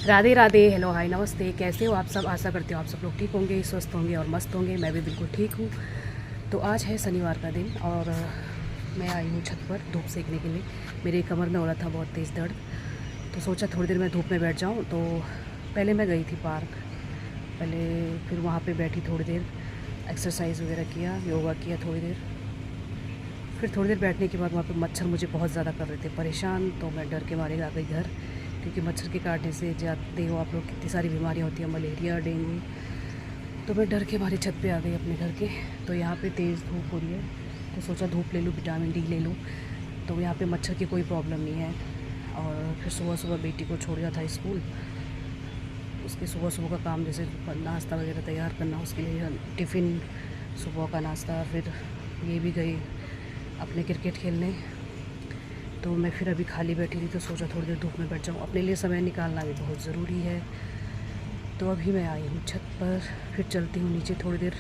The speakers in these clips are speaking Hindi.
राधे राधे, हेलो, हाय, नमस्ते। कैसे हो आप सब? आशा करती हूँ आप सब लोग ठीक होंगे, स्वस्थ होंगे और मस्त होंगे। मैं भी बिल्कुल ठीक हूँ। तो आज है शनिवार का दिन और मैं आई हूँ छत पर धूप सेकने के लिए। मेरे कमर में हो रहा था बहुत तेज़ दर्द, तो सोचा थोड़ी देर मैं धूप में बैठ जाऊँ। तो पहले मैं गई थी पार्क, फिर वहाँ पर बैठी थोड़ी देर, एक्सरसाइज वगैरह किया, योगा किया थोड़ी देर। फिर थोड़ी देर बैठने के बाद वहाँ पे मच्छर मुझे बहुत ज़्यादा कर रहे थे परेशान, तो मैं डर के मारे आ गई घर, क्योंकि मच्छर के काटने से जानते हो आप लोग कितनी सारी बीमारियाँ होती हैं, मलेरिया, डेंगू। तो मैं डर के मारे छत पे आ गई अपने घर के। तो यहाँ पे तेज़ धूप हो रही है, तो सोचा धूप ले लूँ, विटामिन डी ले लूँ। तो यहाँ पे मच्छर की कोई प्रॉब्लम नहीं है। और फिर सुबह सुबह बेटी को छोड़ दिया था स्कूल। उसके सुबह सुबह का काम जैसे नाश्ता वगैरह तैयार करना, उसके लिए टिफ़िन, सुबह का नाश्ता। फिर ये भी गई अपने क्रिकेट खेलने। तो मैं फिर अभी खाली बैठी थी, तो सोचा थोड़ी देर धूप में बैठ जाऊँ। अपने लिए समय निकालना भी बहुत ज़रूरी है। तो अभी मैं आई हूँ छत पर, फिर चलती हूँ नीचे थोड़ी देर,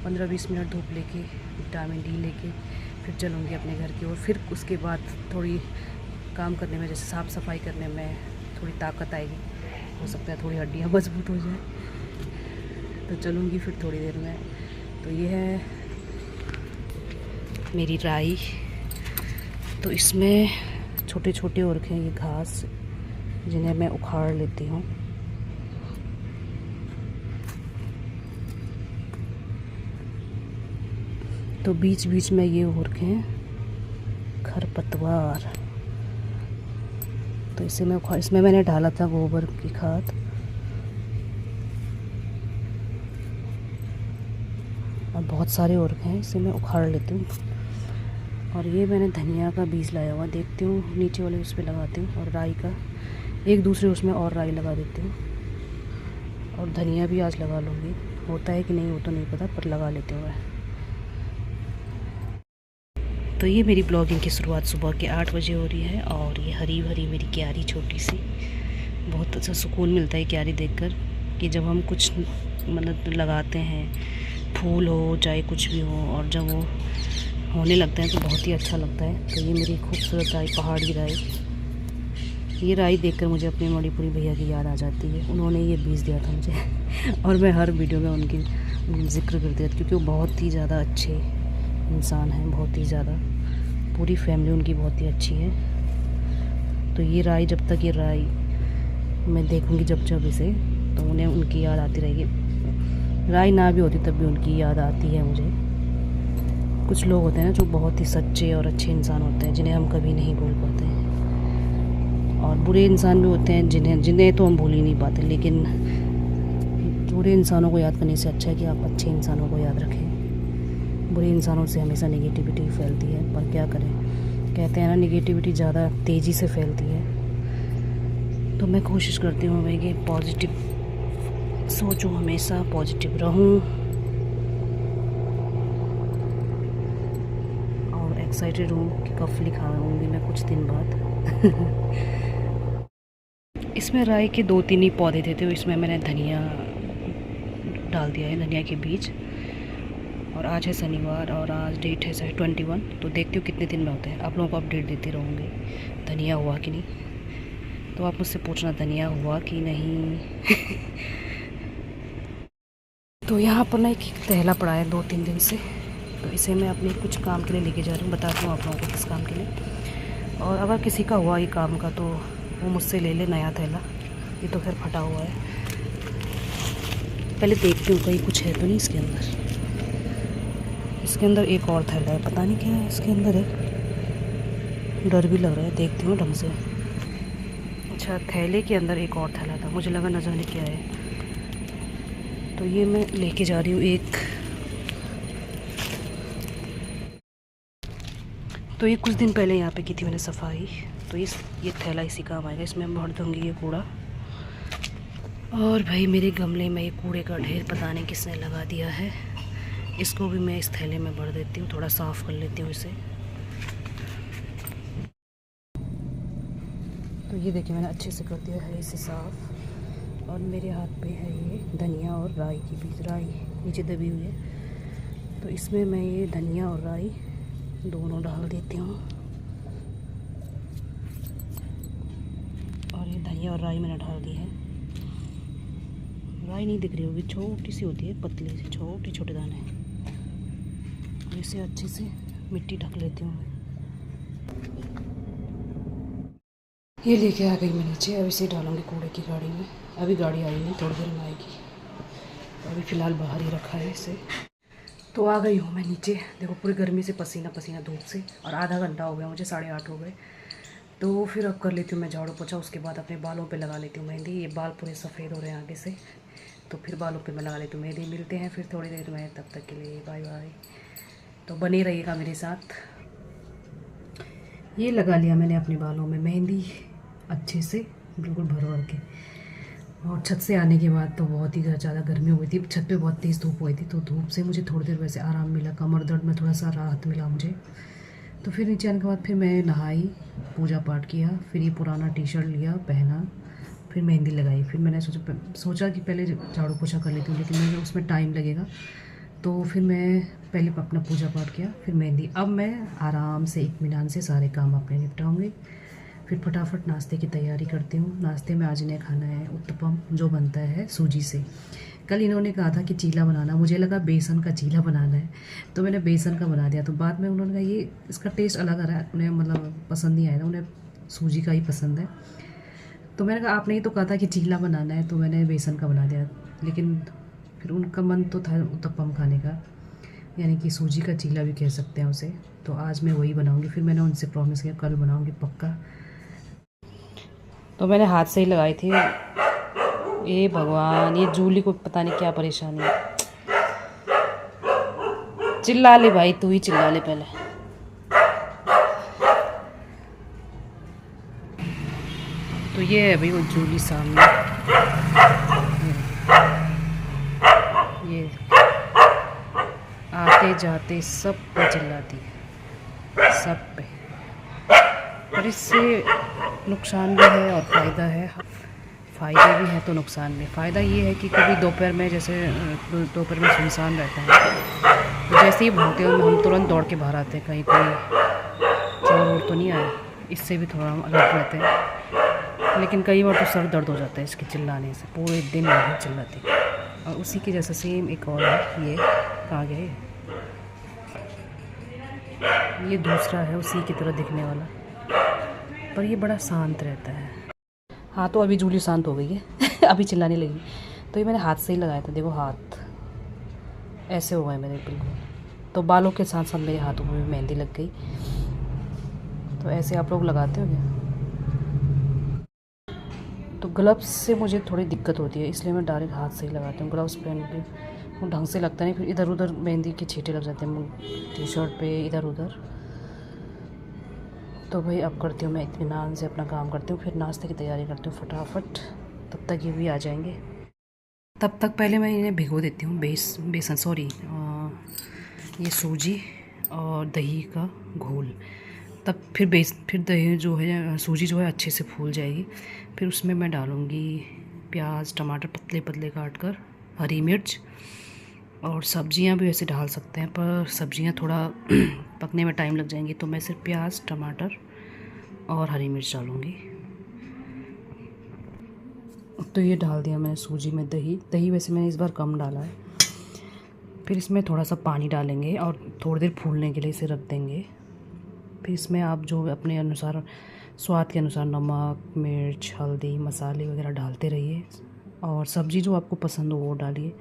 15-20 मिनट धूप लेके, विटामिन डी लेके फिर चलूँगी अपने घर की ओर। फिर उसके बाद थोड़ी काम करने में, जैसे साफ़ सफाई करने में थोड़ी ताकत आएगी, हो सकता है थोड़ी हड्डियाँ मजबूत हो जाए। तो चलूँगी फिर थोड़ी देर में। तो ये है मेरी राई। तो इसमें छोटे छोटे हो रखे हैं ये घास, जिन्हें मैं उखाड़ लेती हूँ। तो बीच बीच में ये हो रखे हैं खरपतवार, तो इसे मैं उखाड़, इसमें मैंने डाला था गोबर की खाद। और बहुत सारे हो रखे हैं, इसे मैं उखाड़ लेती हूँ। और ये मैंने धनिया का बीज लाया हुआ, देखती हूँ नीचे वाले उस पर लगाती हूँ। और राई का एक दूसरे उसमें और राई लगा देती हूँ। और धनिया भी आज लगा लूँगी, होता है कि नहीं वो तो नहीं पता, पर लगा लेती हूँ मैं। तो ये मेरी ब्लॉगिंग की शुरुआत सुबह के 8 बजे हो रही है। और ये हरी भरी मेरी क्यारी छोटी सी, बहुत अच्छा सुकून मिलता है क्यारी देखकर, कि जब हम कुछ मतलब लगाते हैं, फूल हो चाहे कुछ भी हो, और जब वो होने लगता है तो बहुत ही अच्छा लगता है। तो ये मेरी खूबसूरत राई, पहाड़ी राई, ये राई देखकर मुझे अपने मणिपुरी भैया की याद आ जाती है। उन्होंने ये बीज दिया था मुझे और मैं हर वीडियो में उनकी जिक्र करती हूँ, क्योंकि वो बहुत ही ज़्यादा अच्छे इंसान हैं, बहुत ही ज़्यादा। पूरी फैमिली उनकी बहुत ही अच्छी है। तो ये राई, जब तक ये राई मैं देखूँगी जब जब इसे, तो उन्हें उनकी याद आती रहेगी। राई ना भी होती तब भी उनकी याद आती है मुझे। कुछ लोग होते हैं ना जो बहुत ही सच्चे और अच्छे इंसान होते हैं, जिन्हें हम कभी नहीं भूल पाते हैं। और बुरे इंसान भी होते हैं जिन्हें तो हम भूल ही नहीं पाते। लेकिन बुरे इंसानों को याद करने से अच्छा है कि आप अच्छे इंसानों को याद रखें। बुरे इंसानों से हमेशा नेगेटिविटी फैलती है, पर क्या करें, कहते हैं ना, नेगेटिविटी ज़्यादा तेज़ी से फैलती है। तो मैं कोशिश करती हूँ मैं कि पॉजिटिव सोचूं, हमेशा पॉजिटिव रहूं। और एक्साइटेड हूँ कि कफ लिखाऊंगी मैं कुछ दिन बाद इसमें राई के 2-3 ही पौधे थे, तो इसमें मैंने धनिया डाल दिया है, धनिया के बीज। और आज है शनिवार और आज डेट है 21। तो देखती हूँ कितने दिन में होते हैं, आप लोगों को अपडेट देती रहूँगी धनिया हुआ कि नहीं। तो आप मुझसे पूछना धनिया हुआ कि नहीं तो यहाँ पर ना एक थैला पड़ा है 2-3 दिन से, तो इसे मैं अपने कुछ काम के लिए लेके जा रही हूँ। बताती हूँ आप लोगों को किस काम के लिए। और अगर किसी का हुआ ये काम का, तो वो मुझसे ले ले नया थैला। ये तो खैर फटा हुआ है, पहले देखती हूँ कहीं कुछ है तो नहीं इसके अंदर। इसके अंदर एक और थैला है, पता नहीं क्या है इसके अंदर है, डर भी लग रहा है, देखती हूँ ढंग से। अच्छा, थैले के अंदर एक और थैला था, मुझे लगा न जाने क्या है। तो ये मैं लेके जा रही हूँ एक। तो ये कुछ दिन पहले यहाँ पे की थी मैंने सफाई, तो ये थैला इसी काम आएगा, इसमें मैं भर दूँगी ये कूड़ा। और भाई मेरे गमले में ये कूड़े का ढेर पता नहीं किसने लगा दिया है, इसको भी मैं इस थैले में भर देती हूँ, थोड़ा साफ़ कर लेती हूँ इसे। तो ये देखिए मैंने अच्छे से कर दिया है इसे साफ़। और मेरे हाथ पे है ये धनिया और राई की बीज, राई नीचे दबी हुई है, तो इसमें मैं ये धनिया और राई दोनों डाल देती हूँ। और ये धनिया और राई मैंने डाल दी है। राई नहीं दिख रही होगी, छोटी सी होती है, पतली सी, छोटे छोटे दाने। इसे अच्छे से मिट्टी ढक लेती हूँ। ये लेके आ गई मैं नीचे, अब इसे डालूँगी कूड़े की गाड़ी में। अभी गाड़ी आई नहीं, थोड़ी देर में आएगी। अभी फ़िलहाल बाहर ही रखा है इसे। तो आ गई हूँ मैं नीचे। देखो पूरी गर्मी से पसीना पसीना धूप से, और आधा घंटा हो गया मुझे, 8:30 हो गए। तो फिर अब कर लेती हूँ मैं झाड़ू पोछा, उसके बाद अपने बालों पे लगा लेती हूँ मेहंदी। ये बाल पूरे सफ़ेद हो रहे हैं आगे से, तो फिर बालों पे मैं लगा लेती हूँ मेहंदी। मिलते हैं फिर थोड़ी देर में, तब तक के लिए बाय बाय। तो बने रहिएगा मेरे साथ। ये लगा लिया मैंने अपने बालों में मेहंदी अच्छे से, बिल्कुल भर भर के। और छत से आने के बाद तो बहुत ही ज़्यादा गर्मी हो गई थी, छत पे बहुत तेज़ धूप हुई थी, तो धूप से मुझे थोड़ी देर वैसे आराम मिला, कमर दर्द में थोड़ा सा राहत मिला मुझे। तो फिर नीचे आने के बाद फिर मैं नहाई, पूजा पाठ किया, फिर ये पुराना टी शर्ट लिया पहना, फिर मेहंदी लगाई। फिर मैंने सोचा कि पहले झाड़ू पोछा कर लेती हूँ, लेकिन मुझे उसमें टाइम लगेगा, तो फिर मैं पहले अपना पूजा पाठ किया, फिर मेहंदी। अब मैं आराम से इत्मीनान से सारे काम अपने निपटाऊँगी। फिर फटाफट नाश्ते की तैयारी करती हूँ। नाश्ते में आज इन्हें खाना है उत्तपम, जो बनता है सूजी से। कल इन्होंने कहा था कि चीला बनाना, मुझे लगा बेसन का चीला बनाना है, तो मैंने बेसन का बना दिया। तो बाद में उन्होंने कहा ये इसका टेस्ट अलग आ रहा है, उन्हें मतलब पसंद नहीं आया, उन्हें सूजी का ही पसंद है। तो मैंने कहा आपने ही तो कहा था कि चीला बनाना है, तो मैंने बेसन का बना दिया। लेकिन फिर उनका मन तो था उत्तपम खाने का, यानी कि सूजी का चीला भी कह सकते हैं उसे। तो आज मैं वही बनाऊँगी। फिर मैंने उनसे प्रॉमिस किया कल बनाऊँगी पक्का। तो मैंने हाथ से ही लगाई थी। ये भगवान, ये जूली को पता नहीं क्या परेशानी है। चिल्ला ले भाई, तू ही चिल्ला ले पहले। तो ये है भाई वो जूली सामने, ये आते जाते सब पे चिल्लाती है, सब पे। पर इससे नुकसान भी है और फ़ायदा है। फ़ायदे भी हैं तो नुकसान भी। फ़ायदा ये है कि कभी दोपहर में, जैसे दोपहर में सुनसान रहता है, तो जैसे ही भूलते हो हम तुरंत दौड़ के बाहर आते हैं, कहीं कोई चोर वोर तो नहीं आए। इससे भी थोड़ा हम अलर्ट रहते हैं। लेकिन कई बार तो सर दर्द हो जाता है इसके चिल्लाने से, पूरे दिन नहीं चिल्लाती। और उसी के जैसा सेम एक और है, ये कहाँ गए, ये दूसरा है उसी की तरह दिखने वाला, पर ये बड़ा शांत रहता है। हाँ, तो अभी जूली शांत हो गई है अभी चिल्लाने लगी। तो ये मैंने हाथ से ही लगाया था, देखो हाथ ऐसे हो गए मेरे बिल्कुल। तो बालों के साथ साथ मेरे हाथों में भी मेहंदी लग गई। तो ऐसे आप लोग लगाते हो क्या? तो ग्लव्स से मुझे थोड़ी दिक्कत होती है, इसलिए मैं डायरेक्ट हाथ से ही लगाती हूँ। ग्लव्स पहन के वो ढंग से लगता नहीं, फिर इधर उधर मेहंदी के छींटे लग जाते हैं टी शर्ट पे, इधर उधर। तो भाई अब करती हूँ मैं इत्मीनान से अपना काम करती हूँ, फिर नाश्ते की तैयारी करती हूँ फटाफट, तब तक ये भी आ जाएंगे। तब तक पहले मैं इन्हें भिगो देती हूँ बेसन सॉरी ये सूजी और दही का घोल। तब फिर दही जो है, सूजी जो है अच्छे से फूल जाएगी। फिर उसमें मैं डालूँगी प्याज टमाटर पतले पतले काट कर, हरी मिर्च, और सब्जियां भी वैसे डाल सकते हैं, पर सब्जियां थोड़ा पकने में टाइम लग जाएंगी, तो मैं सिर्फ प्याज टमाटर और हरी मिर्च डालूँगी। तो ये डाल दिया मैंने सूजी में दही वैसे मैंने इस बार कम डाला है। फिर इसमें थोड़ा सा पानी डालेंगे और थोड़ी देर फूलने के लिए इसे रख देंगे। फिर इसमें आप जो अपने अनुसार, स्वाद के अनुसार नमक मिर्च हल्दी मसाले वगैरह डालते रहिए, और सब्ज़ी जो आपको पसंद हो वो डालिए।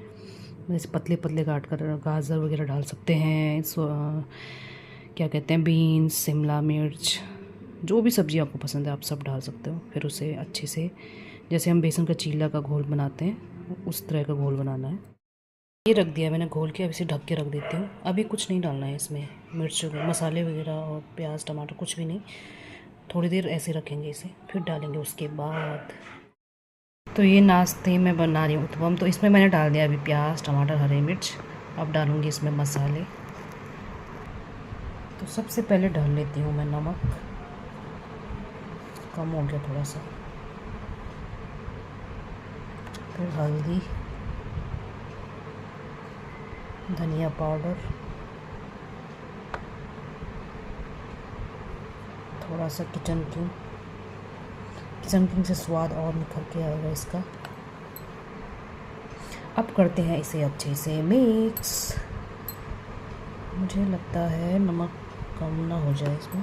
जैसे पतले पतले काट कर गाजर वगैरह डाल सकते हैं, क्या कहते हैं, बीन्स, शिमला मिर्च, जो भी सब्ज़ी आपको पसंद है आप सब डाल सकते हो। फिर उसे अच्छे से, जैसे हम बेसन का चीला का घोल बनाते हैं उस तरह का घोल बनाना है। ये रख दिया मैंने घोल के, अब इसे ढक के रख देती हूँ। अभी कुछ नहीं डालना है इसमें, मिर्च मसाले वगैरह और प्याज टमाटर कुछ भी नहीं। थोड़ी देर ऐसे रखेंगे इसे, फिर डालेंगे उसके बाद। तो ये नाश्ते में बना रही हूँ उत्तपम, तो इसमें मैंने डाल दिया अभी प्याज टमाटर हरी मिर्च। अब डालूँगी इसमें मसाले। तो सबसे पहले डाल लेती हूँ मैं नमक, कम हो गया थोड़ा सा। फिर हल्दी, धनिया पाउडर, थोड़ा सा किचन किंग से स्वाद और निखर के आएगा इसका। अब करते हैं इसे अच्छे से मिक्स। मुझे लगता है नमक कम ना हो जाए इसमें,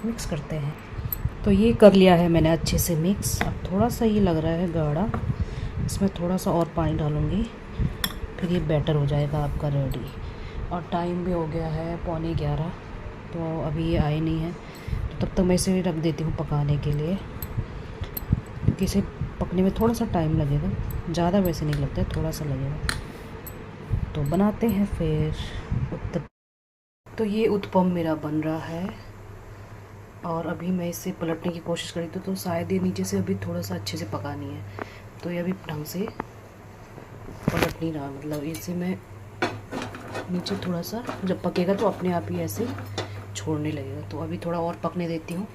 मिक्स करते हैं। तो ये कर लिया है मैंने अच्छे से मिक्स। अब थोड़ा सा ये लग रहा है गाढ़ा, इसमें थोड़ा सा और पानी डालूँगी, फिर ये बैटर हो जाएगा आपका रेडी। और टाइम भी हो गया है 11:15, तो अभी ये आए नहीं है, तो तब तक मैं इसे रख देती हूँ पकाने के लिए, क्योंकि इसे पकने में थोड़ा सा टाइम लगेगा, ज़्यादा वैसे नहीं लगता है, थोड़ा सा लगेगा। तो बनाते हैं फिर उत्तपम। तो ये उत्तपम मेरा बन रहा है, और अभी मैं इसे पलटने की कोशिश करी तो शायद ये नीचे से अभी थोड़ा सा अच्छे से पका नहीं है, तो ये अभी ढंग से पलट नहीं रहा। मतलब इसे मैं नीचे थोड़ा सा, जब पकेगा तो अपने आप ही ऐसे छोड़ने लगेगा। तो अभी थोड़ा और पकने देती हूँ,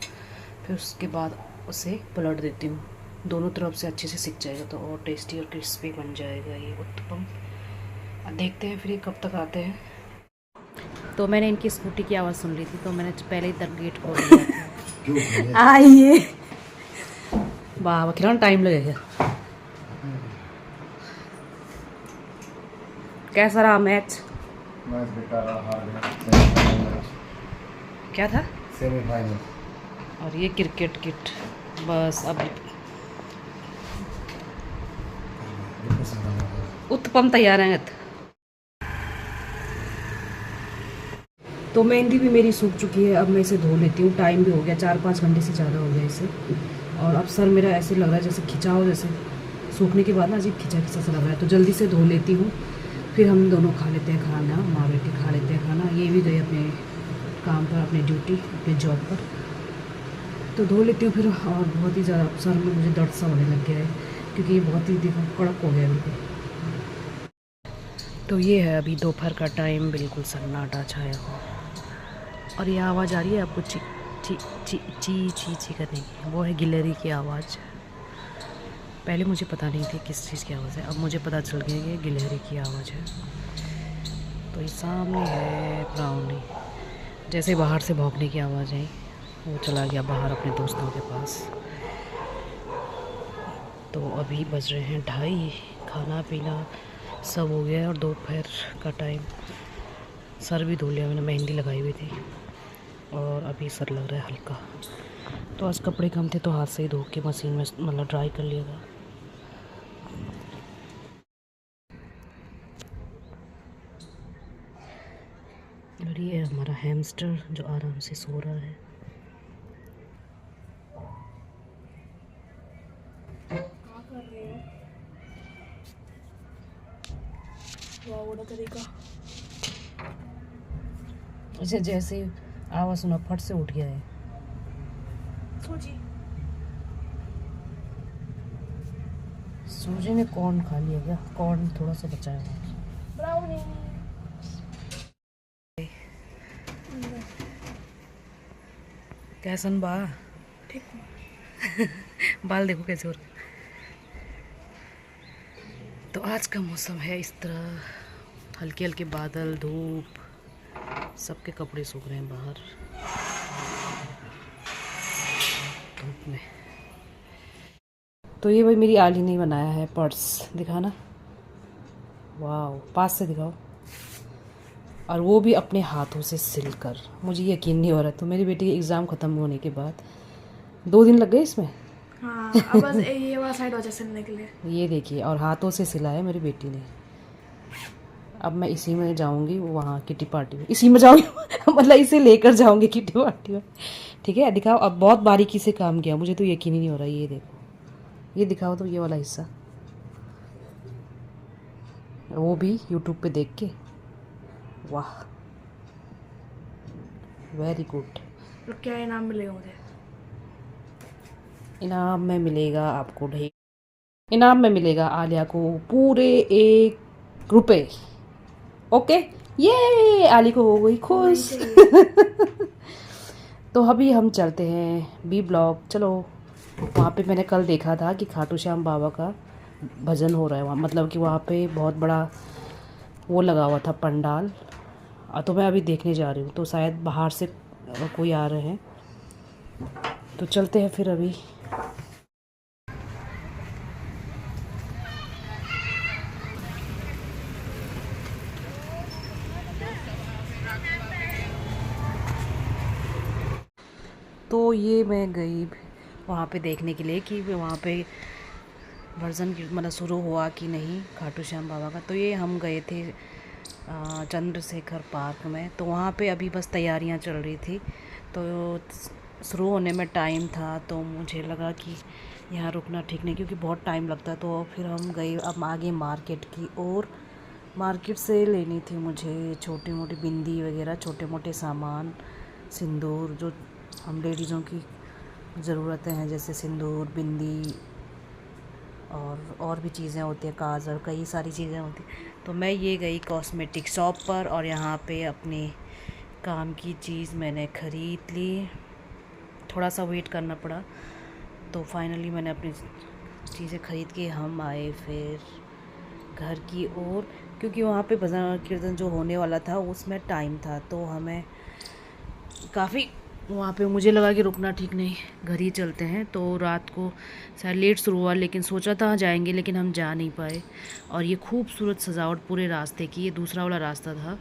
फिर उसके बाद उसे पलट देती हूँ। दोनों तरफ से अच्छे से सिक जाएगा तो और टेस्टी और क्रिस्पी बन जाएगा ये उत्तपम। अब देखते हैं फिर ये कब तक आते हैं। तो मैंने इनकी स्कूटी की आवाज़ सुन ली थी, तो मैंने पहले ही तक गेट खोल दिया। आइए, वाह कितना टाइम लगेगा। कैसा रहा मैच? क्या था? सेमीफाइनल। और ये क्रिकेट किट बस। अब उत्तपम तैयार है। तो मेहंदी भी मेरी सूख चुकी है, अब मैं इसे धो लेती हूँ। टाइम भी हो गया, 4-5 घंटे से ज़्यादा हो गया इसे। और अब सर मेरा ऐसे लग रहा है जैसे खिंचा हो, जैसे सूखने के बाद ना अजीब खिंचा खिंचा सा लग रहा है। तो जल्दी से धो लेती हूँ, फिर हम दोनों खा लेते हैं खाना, माँ बेटी खा लेते हैं खाना। ये भी गए अपने काम पर, अपनी ड्यूटी, अपने जॉब पर। तो धो लेती हूँ फिर। और बहुत ही ज़्यादा सर में मुझे दर्द सा होने लग गया है, क्योंकि ये बहुत ही देखो कड़क हो गया बिल्कुल। तो ये है अभी दोपहर का टाइम, बिल्कुल सन्नाटा छाया हो, और ये आवाज़ आ रही है आपको ची ची ची ची ची ची करने की, वो है गिलहरी की आवाज़। पहले मुझे पता नहीं थी किस चीज़ की आवाज़ है, अब मुझे पता चल गया कि गिलहरी की आवाज़ है। तो ये सामने है ब्राउनी, जैसे बाहर से भौंकने की आवाज़ है, वो चला गया बाहर अपने दोस्तों के पास। तो अभी बज रहे हैं 2:30, खाना पीना सब हो गया है, और दोपहर का टाइम। सर भी धो लिया मैंने, मेहंदी लगाई हुई थी, और अभी सर लग रहा है हल्का। तो आज कपड़े कम थे तो हाथ से ही धो के मशीन में मतलब ड्राई कर लिया था। और ये हमारा हैमस्टर जो आराम से सो रहा है। क्या कर रहे हो? वाह तरीका। इसे जैसे आवाज़ सुना फट से उठ गया है। सूजी ने कॉर्न खा लिया क्या? कॉर्न थोड़ा सा बचाया हुआ। ब्राउनी। कैसन बा? ठीक। बाल देखो कैसे हो रहे। तो आज का मौसम है इस तरह, हल्के हल्के बादल, धूप, सबके कपड़े सूख रहे हैं बाहर धूप में। तो ये भाई मेरी आली ने बनाया है पर्स, दिखाना। वाह, पास से दिखाओ। और वो भी अपने हाथों से सिलकर, मुझे यकीन नहीं हो रहा। तो मेरी बेटी के एग्ज़ाम ख़त्म होने के बाद 2 दिन लग गए इसमें। हाँ, अब बस ये वाला साइड हो जाए सिलने के लिए। ये देखिए, और हाथों से सिला है मेरी बेटी ने। अब मैं इसी में जाऊंगी वहाँ किटी पार्टी में, इसी में जाऊंगी मतलब इसे लेकर जाऊंगी किटी पार्टी में। ठीक है, दिखाओ। अब बहुत बारीकी से काम किया, मुझे तो यकीन ही नहीं हो रहा। ये देखो, ये दिखाओ तो, ये वाला हिस्सा, वो भी यूट्यूब पे देख के। वाह, वेरी गुड। तो क्या इनाम मिलेगा मुझे? इनाम में मिलेगा आपको इनाम में मिलेगा आलिया को पूरे 1 रुपये। ओके, ये आली को हो गई खुश। तो अभी हम चलते हैं बी ब्लॉक। चलो, वहाँ पे मैंने कल देखा था कि खाटू श्याम बाबा का भजन हो रहा है वहाँ, मतलब कि वहाँ पे बहुत बड़ा वो लगा हुआ था पंडाल। तो मैं अभी देखने जा रही हूँ, तो शायद बाहर से कोई आ रहे हैं, तो चलते हैं फिर अभी। तो ये मैं गई वहाँ पे देखने के लिए कि वहाँ पे वर्जन मतलब शुरू हुआ कि नहीं खाटू श्याम बाबा का। तो ये हम गए थे चंद्रशेखर पार्क में। तो वहाँ पे अभी बस तैयारियाँ चल रही थी, तो शुरू होने में टाइम था, तो मुझे लगा कि यहाँ रुकना ठीक नहीं क्योंकि बहुत टाइम लगता है। तो फिर हम गए अब आगे मार्केट की ओर। मार्केट से लेनी थी मुझे छोटी मोटी बिंदी वगैरह, छोटे मोटे सामान, सिंदूर जो हम लेडीज़ों की ज़रूरतें हैं, जैसे सिंदूर, बिंदी और भी चीज़ें होती हैं, काजल, कई सारी चीज़ें होती हैं। तो मैं ये गई कॉस्मेटिक शॉप पर और यहाँ पे अपने काम की चीज़ मैंने ख़रीद ली। थोड़ा सा वेट करना पड़ा, तो फाइनली मैंने अपनी चीज़ें ख़रीद के हम आए फिर घर की ओर, क्योंकि वहाँ पे भजन कीर्तन जो होने वाला था उसमें टाइम था। तो हमें काफ़ी वहाँ पे मुझे लगा कि रुकना ठीक नहीं, घर ही चलते हैं। तो रात को शायद लेट शुरू हुआ, लेकिन सोचा था जाएंगे लेकिन हम जा नहीं पाए। और ये खूबसूरत सजावट पूरे रास्ते की, ये दूसरा वाला रास्ता था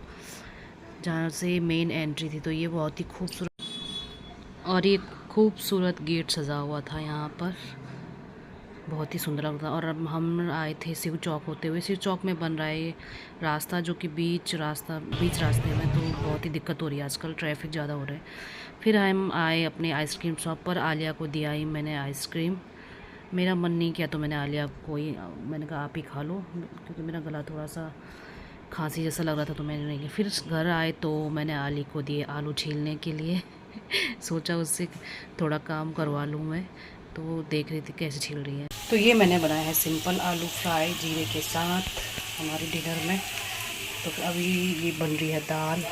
जहाँ से मेन एंट्री थी। तो ये बहुत ही खूबसूरत और ये खूबसूरत गेट सजा हुआ था यहाँ पर, बहुत ही सुंदर लगता। और अब हम आए थे शिव चौक होते हुए। शिव चौक में बन रहा है ये रास्ता, जो कि बीच रास्ते में, तो बहुत ही दिक्कत हो रही है आजकल, ट्रैफिक ज़्यादा हो रहा है। फिर हम आए अपने आइसक्रीम शॉप पर। आलिया को दिया ही मैंने आइसक्रीम, मेरा मन नहीं किया तो मैंने आलिया को ही, मैंने कहा आप ही खा लो, क्योंकि मेरा गला थोड़ा सा खांसी जैसा लग रहा था, तो मैंने नहीं लिया। फिर घर आए तो मैंने आली को दिए आलू छीलने के लिए सोचा उससे थोड़ा काम करवा लूँ मैं, तो वो देख रही थी कैसे छील रही है। तो ये मैंने बनाया है सिंपल आलू फ्राई जीरे के साथ हमारे डिनर में। तो अभी ये बन रही है दाल,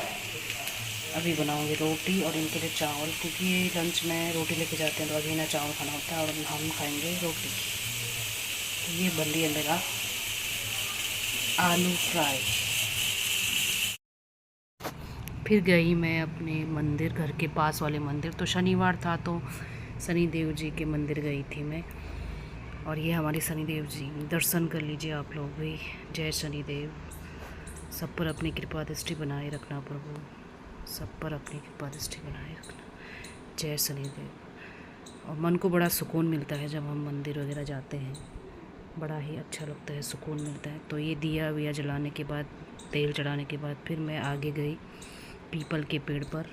अभी बनाऊंगी रोटी और इनके लिए चावल, क्योंकि ये लंच में रोटी लेके जाते हैं तो अभी ना चावल खाना होता है और हम खाएंगे रोटी। तो ये बन रही है मेरा आलू फ्राई। फिर गई मैं अपने मंदिर, घर के पास वाले मंदिर। तो शनिवार था तो शनि देव जी के मंदिर गई थी मैं। और ये हमारे शनि देव जी, दर्शन कर लीजिए आप लोग भी। जय शनिदेव, सब पर अपनी कृपा दृष्टि बनाए रखना प्रभु, सब पर अपनी कृपा दृष्टि बनाए रखना। जय शनिदेव। और मन को बड़ा सुकून मिलता है जब हम मंदिर वगैरह जाते हैं, बड़ा ही अच्छा लगता है, सुकून मिलता है। तो ये दिया विया जलाने के बाद, तेल चढ़ाने के बाद फिर मैं आगे गई पीपल के पेड़ पर।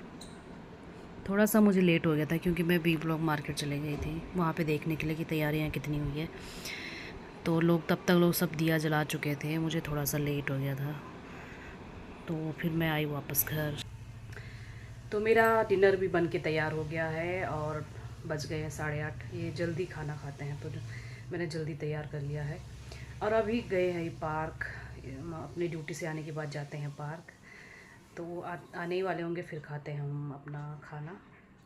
थोड़ा सा मुझे लेट हो गया था क्योंकि मैं बी ब्लॉक मार्केट चले गई थी वहाँ पे देखने के लिए कि तैयारियाँ कितनी हुई है। तो लोग तब तक लोग सब दिया जला चुके थे, मुझे थोड़ा सा लेट हो गया था, तो फिर मैं आई वापस घर। तो मेरा डिनर भी बन के तैयार हो गया है और बज गए हैं 8:30। ये जल्दी खाना खाते हैं तो मैंने जल्दी तैयार कर लिया है। और अभी गए हैं पार्क, अपनी ड्यूटी से आने के बाद जाते हैं पार्क। तो आने ही वाले होंगे, फिर खाते हैं हम अपना खाना।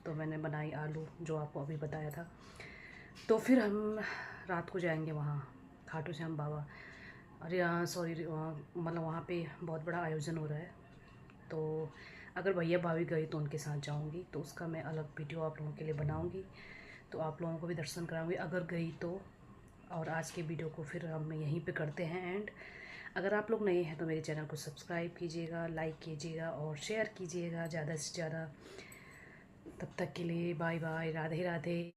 तो मैंने बनाई आलू जो आपको अभी बताया था। तो फिर हम रात को जाएंगे वहाँ खाटू श्याम बाबा। अरे यहाँ सॉरी, मतलब वहाँ पे बहुत बड़ा आयोजन हो रहा है। तो अगर भैया भाभी गई तो उनके साथ जाऊंगी, तो उसका मैं अलग वीडियो आप लोगों के लिए बनाऊंगी, तो आप लोगों को भी दर्शन कराऊंगी अगर गई तो। और आज के वीडियो को फिर हम यहीं पे करते हैं एंड। अगर आप लोग नए हैं तो मेरे चैनल को सब्सक्राइब कीजिएगा, लाइक कीजिएगा और शेयर कीजिएगा ज़्यादा से ज़्यादा। तब तक के लिए बाय बाय, राधे राधे।